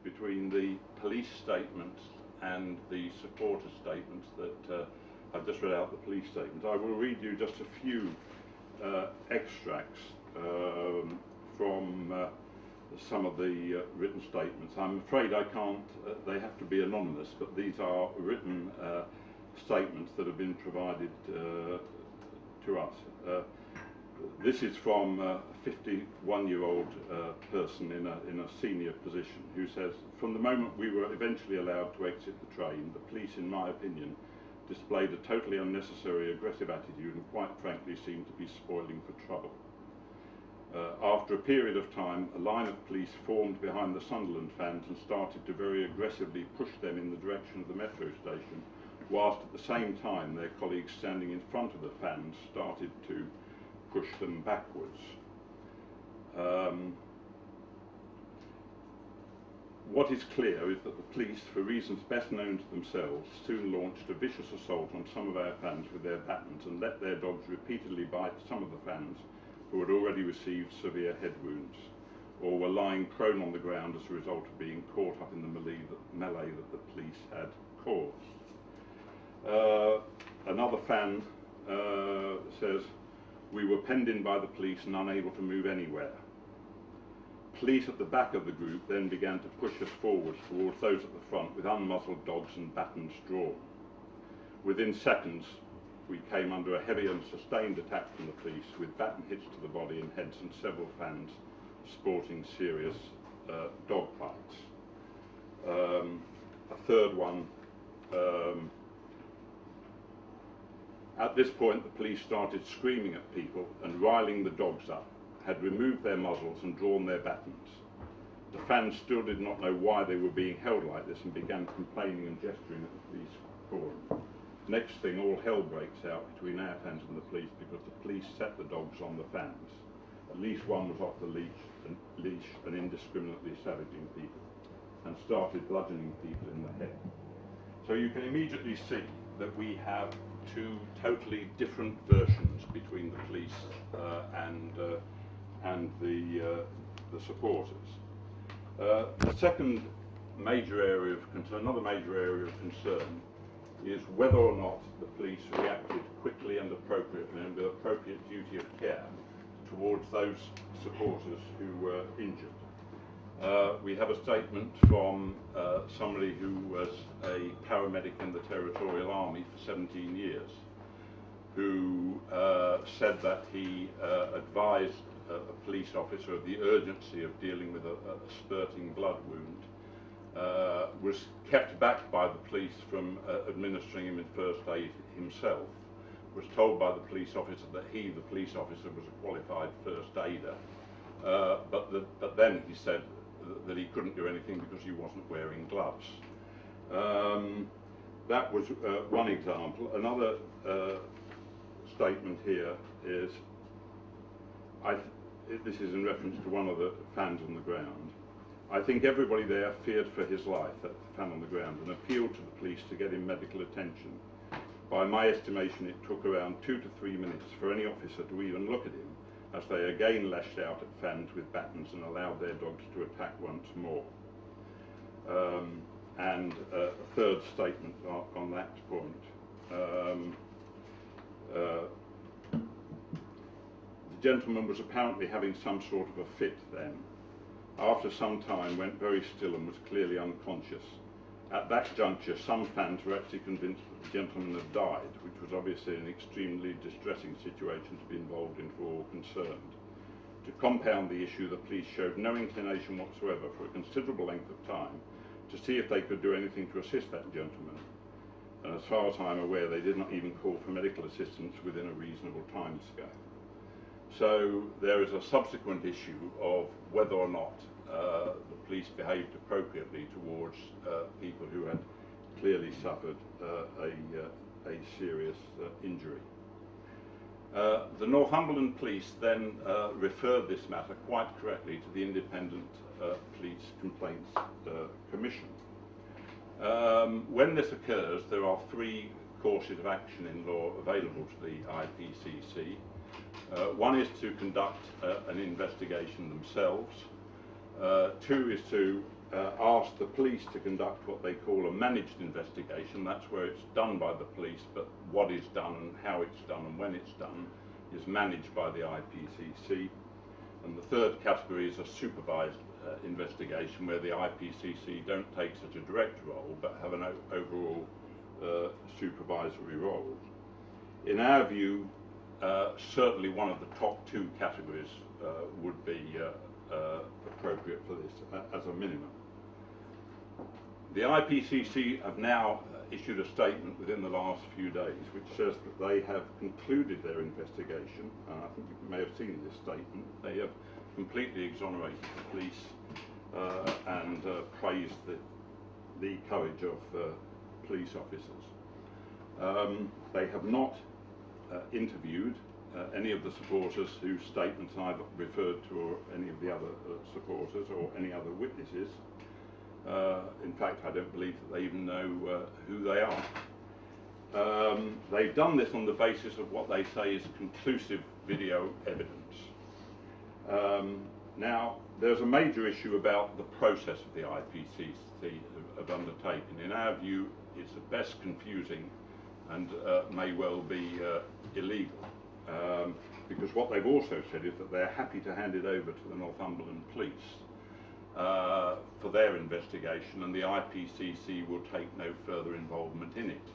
between the police statements and the supporter statements that I've just read out the police statements. I will read you just a few extracts from some of the written statements. I'm afraid I can't, they have to be anonymous, but these are written statements that have been provided to us. This is from a 51-year-old person in a senior position who says, "From the moment we were eventually allowed to exit the train, the police, in my opinion, displayed a totally unnecessary aggressive attitude and quite frankly seemed to be spoiling for trouble. After a period of time, a line of police formed behind the Sunderland fans and started to very aggressively push them in the direction of the metro station, whilst at the same time their colleagues standing in front of the fans started to push them backwards." What is clear is that the police, for reasons best known to themselves, soon launched a vicious assault on some of our fans with their batons and let their dogs repeatedly bite some of the fans who had already received severe head wounds or were lying prone on the ground as a result of being caught up in the melee that the police had caused. Another fan says, "We were penned in by the police and unable to move anywhere. Police at the back of the group then began to push us forwards towards those at the front with unmuzzled dogs and batons drawn. Within seconds, we came under a heavy and sustained attack from the police with baton hits to the body and heads and several fans sporting serious dog bites." A third one, "At this point, the police started screaming at people and riling the dogs up, had removed their muzzles and drawn their batons. The fans still did not know why they were being held like this and began complaining and gesturing at the police forum. Next thing, all hell breaks out between our fans and the police because the police set the dogs on the fans. At least one was off the leash and indiscriminately savaging people and started bludgeoning people in the head." So you can immediately see that we have two totally different versions between the police and the supporters. The second major area of concern, another major area of concern, is whether or not the police reacted quickly and appropriately and with appropriate duty of care towards those supporters who were injured. We have a statement from somebody who was a paramedic in the Territorial Army for 17 years, who said that he advised a police officer of the urgency of dealing with a spurting blood wound, was kept back by the police from administering him in first aid himself, was told by the police officer that he, the police officer, was a qualified first aider, but then he said that he couldn't do anything because he wasn't wearing gloves. That was one example. Another statement here is, this is in reference to one of the fans on the ground. "I think everybody there feared for his life," that's the fan on the ground, "and appealed to the police to get him medical attention. By my estimation, it took around 2 to 3 minutes for any officer to even look at him, as they again lashed out at fans with batons and allowed their dogs to attack once more." And a third statement on that point. The gentleman was apparently having some sort of a fit then. After some time went very still and was clearly unconscious. At that juncture, some fans were actually convinced that the gentleman had died, which was obviously an extremely distressing situation to be involved in for all concerned. To compound the issue, the police showed no inclination whatsoever for a considerable length of time to see if they could do anything to assist that gentleman. And as far as I'm aware, they did not even call for medical assistance within a reasonable time scale. So there is a subsequent issue of whether or not the police behaved appropriately towards people who had clearly suffered a serious injury. The Northumberland police then referred this matter quite correctly to the Independent Police Complaints Commission. When this occurs, there are 3 courses of action in law available to the IPCC. One is to conduct an investigation themselves. 2 is to asked the police to conduct what they call a managed investigation. That's where it's done by the police, but what is done and how it's done and when it's done is managed by the IPCC. And the third category is a supervised investigation, where the IPCC don't take such a direct role but have an overall supervisory role. In our view, certainly one of the top two categories would be appropriate for this as a minimum. The IPCC have now issued a statement within the last few days which says that they have concluded their investigation. I think you may have seen this statement. They have completely exonerated the police and praised the courage of police officers. They have not interviewed any of the supporters whose statements I've referred to, or any of the other supporters or any other witnesses. In fact, I don't believe that they even know who they are. They've done this on the basis of what they say is conclusive video evidence. Now, there's a major issue about the process of the IPCC have undertaken. In our view, it's at best confusing and may well be illegal. Because what they've also said is that they're happy to hand it over to the Northumberland police for their investigation, and the IPCC will take no further involvement in it.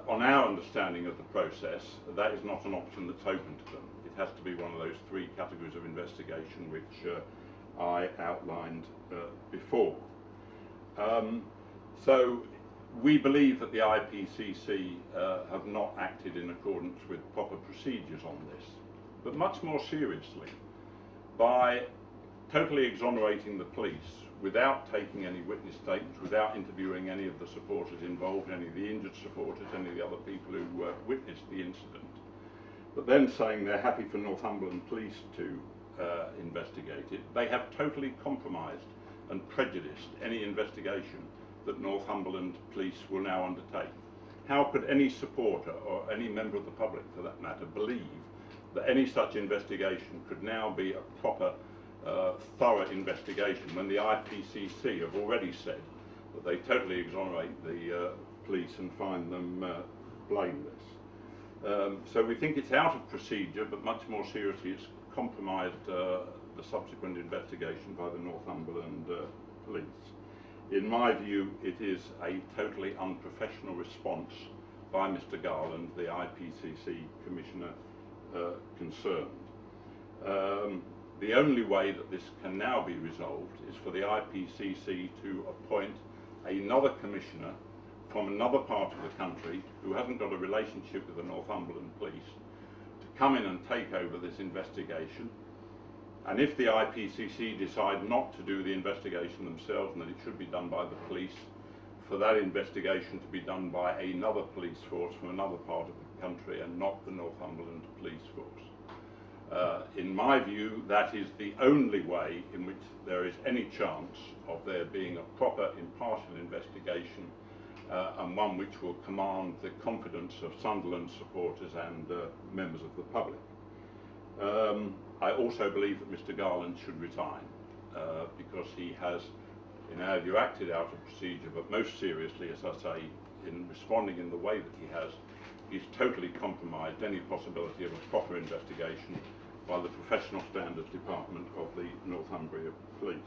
On our understanding of the process, that is not an option that's open to them. It has to be one of those three categories of investigation which I outlined before. So we believe that the IPCC have not acted in accordance with proper procedures on this. But much more seriously, by totally exonerating the police without taking any witness statements, without interviewing any of the supporters involved, any of the injured supporters, any of the other people who witnessed the incident, but then saying they're happy for Northumberland police to investigate it, they have totally compromised and prejudiced any investigation that Northumberland police will now undertake. How could any supporter, or any member of the public for that matter, believe that any such investigation could now be a proper, thorough investigation when the IPCC have already said that they totally exonerate the police and find them blameless? So we think it's out of procedure, but much more seriously, it's compromised the subsequent investigation by the Northumberland police. In my view, it is a totally unprofessional response by Mr. Garland, the IPCC Commissioner concerned. The only way that this can now be resolved is for the IPCC to appoint another commissioner from another part of the country who hasn't got a relationship with the Northumberland police to come in and take over this investigation. And if the IPCC decide not to do the investigation themselves and that it should be done by the police, for that investigation to be done by another police force from another part of the country and not the Northumberland police force. In my view, that is the only way in which there is any chance of there being a proper, impartial investigation, and one which will command the confidence of Sunderland supporters and members of the public. I also believe that Mr. Garland should resign because he has, in our view, acted out of procedure, but most seriously, as I say, in responding in the way that he has, he's totally compromised any possibility of a proper investigation by the Professional Standards Department of the Northumbria Police.